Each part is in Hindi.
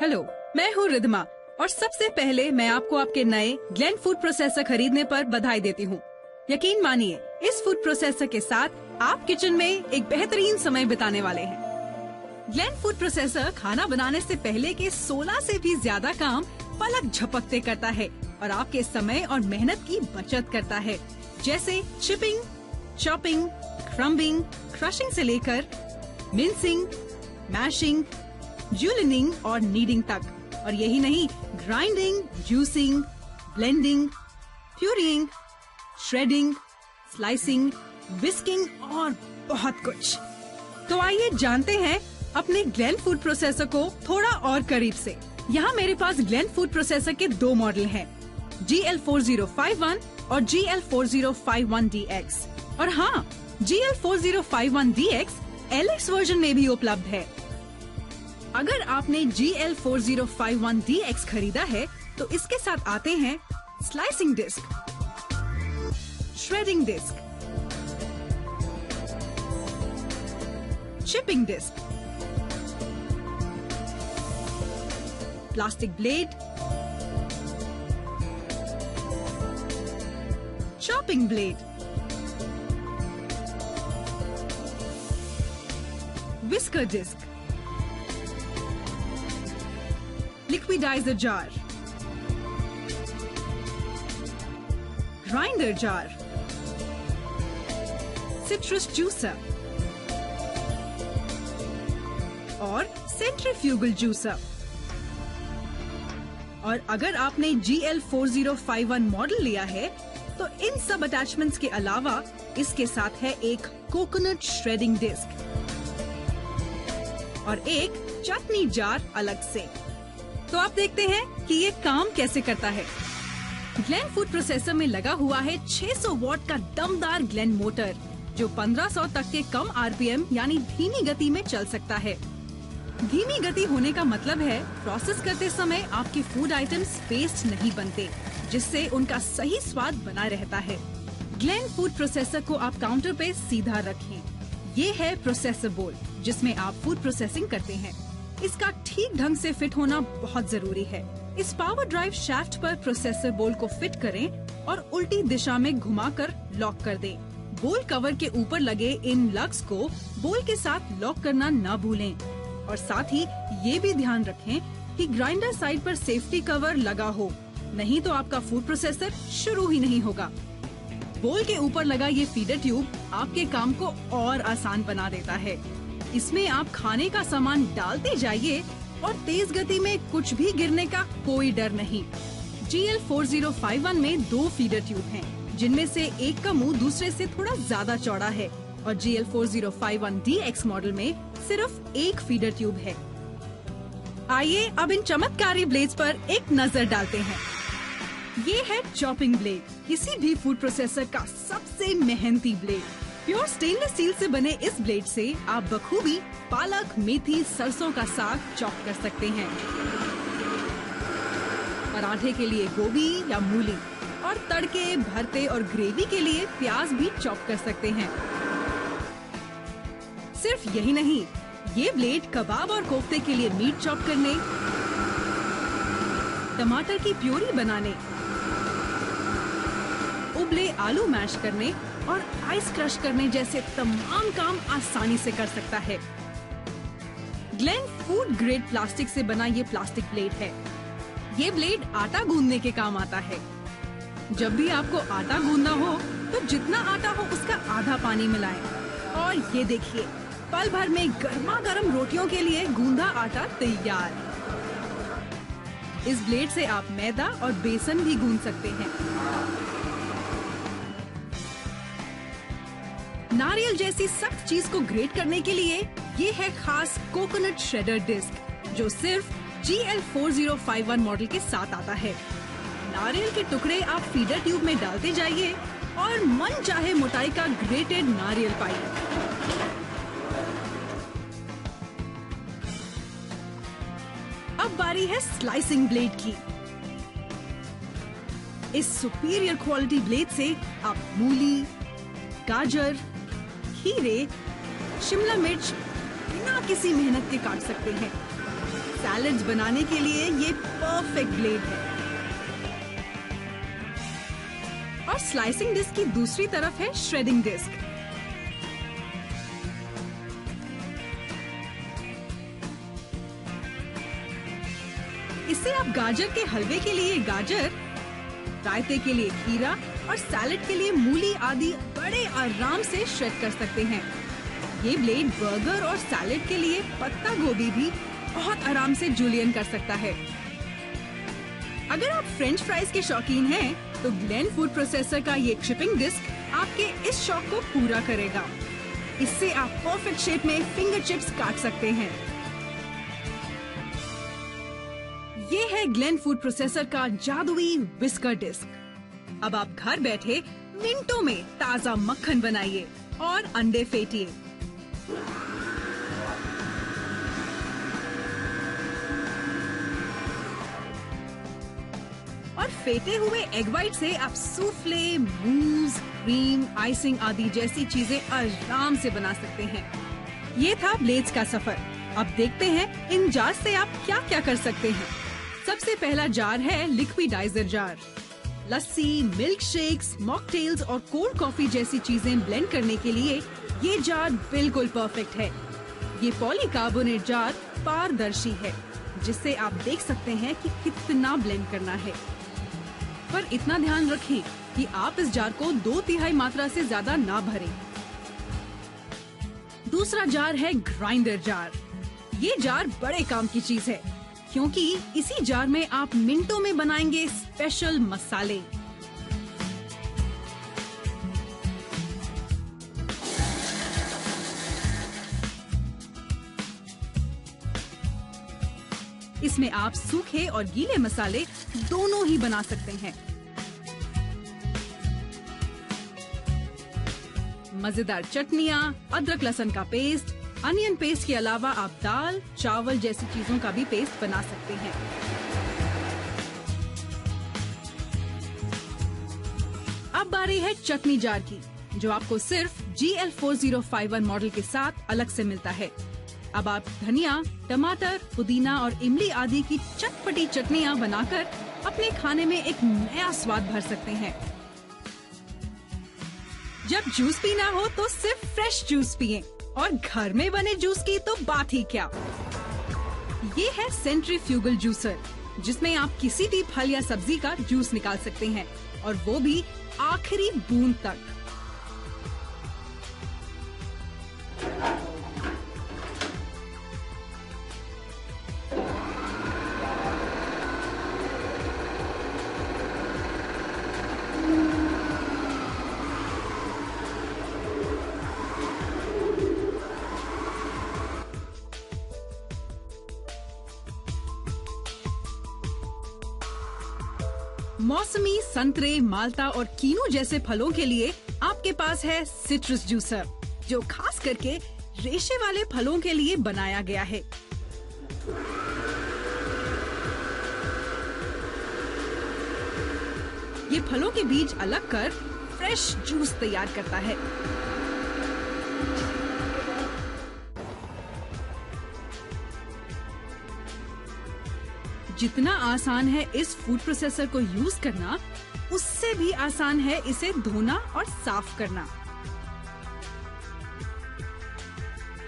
हेलो, मैं हूँ रिधमा और सबसे पहले मैं आपको आपके नए ग्लेन फूड प्रोसेसर खरीदने पर बधाई देती हूँ। यकीन मानिए, इस फूड प्रोसेसर के साथ आप किचन में एक बेहतरीन समय बिताने वाले हैं। ग्लेन फूड प्रोसेसर खाना बनाने से पहले के 16 से भी ज्यादा काम पलक झपकते करता है और आपके समय और मेहनत की बचत करता है, जैसे चिपिंग, चॉपिंग, क्रम्बिंग, क्रशिंग से लेकर मिंसिंग, मैशिंग, जुलिनिंग और नीडिंग तक। और यही नहीं, grinding, juicing, blending, pureeing, shredding, slicing, whisking और बहुत कुछ। तो आइए जानते हैं अपने ग्लेन फूड प्रोसेसर को थोड़ा और करीब से। यहाँ मेरे पास ग्लेन फूड प्रोसेसर के 2 मॉडल हैं, GL4051 और GL4051DX। और हाँ, GL4051DX LX वर्जन में भी उपलब्ध है। अगर आपने GL4051DX खरीदा है तो इसके साथ आते हैं slicing disc, shredding disc, chipping disc, plastic blade, chopping blade, whisker disc, liquidiser jar, grinder jar, citrus juicer और सेंट्रीफ्यूगल जूसर। और अगर आपने GL4051 मॉडल लिया है तो इन सब अटैचमेंट्स के अलावा इसके साथ है एक कोकोनट श्रेडिंग डिस्क और एक चटनी जार अलग से। तो आप देखते हैं कि ये काम कैसे करता है। ग्लेन फूड प्रोसेसर में लगा हुआ है 600 वॉट का दमदार ग्लेन मोटर, जो 1500 तक के कम RPM यानी धीमी गति में चल सकता है। धीमी गति होने का मतलब है प्रोसेस करते समय आपके फूड आइटम्स पेस्ट नहीं बनते, जिससे उनका सही स्वाद बना रहता है। ग्लेन फूड प्रोसेसर को आप काउंटर पे सीधा रखें। ये है प्रोसेसर बोल, जिसमें आप फूड प्रोसेसिंग करते हैं। इसका ठीक ढंग से फिट होना बहुत जरूरी है। इस पावर ड्राइव शाफ्ट पर प्रोसेसर बोल को फिट करें और उल्टी दिशा में घुमाकर लॉक कर दें। बोल कवर के ऊपर लगे इन लग्स को बोल के साथ लॉक करना न भूलें और साथ ही ये भी ध्यान रखें कि ग्राइंडर साइड पर सेफ्टी कवर लगा हो, नहीं तो आपका फूड प्रोसेसर शुरू ही नहीं होगा। बोल के ऊपर लगा ये फीडर ट्यूब आपके काम को और आसान बना देता है। इसमें आप खाने का सामान डालते जाइए और तेज गति में कुछ भी गिरने का कोई डर नहीं। GL4051 में 2 फीडर ट्यूब हैं, जिनमें से एक का मुंह दूसरे से थोड़ा ज्यादा चौड़ा है और GL4051DX मॉडल में सिर्फ एक फीडर ट्यूब है। आइए अब इन चमत्कारी ब्लेड्स पर एक नजर डालते हैं। ये है चॉपिंग ब्लेड, किसी भी फूड प्रोसेसर का सबसे मेहनती ब्लेड। प्योर स्टेनलेस स्टील से बने इस ब्लेड से आप बखूबी पालक, मेथी, सरसों का साग चॉप कर सकते हैं। पराठे के लिए गोभी या मूली और तड़के, भरते और ग्रेवी के लिए प्याज भी चॉप कर सकते हैं। सिर्फ यही नहीं, ये ब्लेड कबाब और कोफ्ते के लिए मीट चॉप करने, टमाटर की प्यूरी बनाने, उबले आलू मैश करने और आइस क्रश करने जैसे तमाम काम आसानी से कर सकता है। ग्लेन फूड ग्रेड प्लास्टिक से बना ये प्लास्टिक ब्लेड है। ये ब्लेड आटा गूंदने के काम आता है। जब भी आपको आटा गूंदना हो तो जितना आटा हो उसका आधा पानी मिलाएं। और ये देखिए, पल भर में गर्मा गर्म रोटियों के लिए गूंदा आटा तैयार। इस ब्लेड से आप मैदा और बेसन भी गूंद सकते हैं। नारियल जैसी सख्त चीज को ग्रेट करने के लिए ये है खास कोकोनट श्रेडर डिस्क, जो सिर्फ GL4051 मॉडल के साथ आता है। नारियल के टुकड़े आप फीडर ट्यूब में डालते जाइए और मन चाहे मोटाई का ग्रेटेड नारियल पाइए। अब बारी है स्लाइसिंग ब्लेड की। इस सुपीरियर क्वालिटी ब्लेड से आप मूली, गाजर, खीरे, शिमला मिर्च बिना किसी मेहनत के काट सकते हैं। सैलेड्स बनाने के लिए ये परफेक्ट ब्लेड है। और स्लाइसिंग डिस्क की दूसरी तरफ है श्रेडिंग डिस्क। इससे आप गाजर के हलवे के लिए गाजर, रायते के लिए खीरा और सैलेड के लिए मूली आदि बड़े आराम से श्रेड कर सकते हैं। ये ब्लेड बर्गर और सैलेड के लिए पत्ता गोभी भी बहुत आराम से जूलियन कर सकता है। अगर आप फ्रेंच फ्राइज के शौकीन हैं, तो ग्लेन फूड प्रोसेसर का ये चिपिंग डिस्क आपके इस शौक को पूरा करेगा। इससे आप परफेक्ट शेप में फिंगर चिप्स काट सकते हैं। ये है ग्लेन फूड प्रोसेसर का जादुई विस्कर डिस्क। अब आप घर बैठे मिनटों में ताजा मक्खन बनाइए और अंडे फेंटिए। और फेंटे हुए एग व्हाइट से आप सूफले, मूज, क्रीम, आइसिंग आदि जैसी चीजें आराम से बना सकते हैं। ये था ब्लेड्स का सफर। अब देखते हैं इन जार से आप क्या क्या कर सकते हैं। सबसे पहला जार है लिक्विडाइजर जार। लस्सी, मिल्क शेक्स, मॉकटेल्स और कोल्ड कॉफी जैसी चीजें ब्लेंड करने के लिए ये जार बिल्कुल परफेक्ट है। ये पॉलीकार्बोनेट जार पारदर्शी है, जिससे आप देख सकते हैं कि कितना ब्लेंड करना है। पर इतना ध्यान रखें कि आप इस जार को 2/3 मात्रा से ज्यादा ना भरें। दूसरा जार है ग्राइंडर जार। ये जार बड़े काम की चीज है, क्योंकि इसी जार में आप मिनटों में बनाएंगे स्पेशल मसाले। इसमें आप सूखे और गीले मसाले दोनों ही बना सकते हैं। मजेदार चटनियाँ, अदरक लहसुन का पेस्ट, अनियन पेस्ट के अलावा आप दाल, चावल जैसी चीजों का भी पेस्ट बना सकते हैं। अब बारी है चटनी जार की, जो आपको सिर्फ GL4051 मॉडल के साथ अलग से मिलता है। अब आप धनिया, टमाटर, पुदीना और इमली आदि की चटपटी चटनियाँ बनाकर अपने खाने में एक नया स्वाद भर सकते हैं। जब जूस पीना हो तो सिर्फ फ्रेश जूस पिएं, और घर में बने जूस की तो बात ही क्या। ये है सेंट्रीफ्यूगल जूसर, जिसमें आप किसी भी फल या सब्जी का जूस निकाल सकते हैं, और वो भी आखिरी बूंद तक। मौसमी, संतरे, माल्टा और कीनू जैसे फलों के लिए आपके पास है सिट्रस जूसर, जो खास करके रेशे वाले फलों के लिए बनाया गया है। ये फलों के बीज अलग कर फ्रेश जूस तैयार करता है। जितना आसान है इस फूड प्रोसेसर को यूज करना, उससे भी आसान है इसे धोना और साफ करना।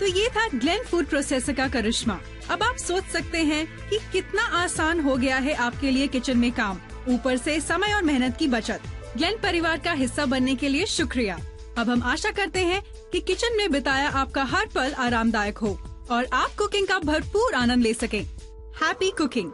तो ये था ग्लेन फूड प्रोसेसर का करिश्मा। अब आप सोच सकते हैं कि कितना आसान हो गया है आपके लिए किचन में काम, ऊपर से समय और मेहनत की बचत। ग्लेन परिवार का हिस्सा बनने के लिए शुक्रिया। अब हम आशा करते हैं कि किचन में बिताया आपका हर पल आरामदायक हो और आप कुकिंग का भरपूर आनंद ले सकें। Happy cooking.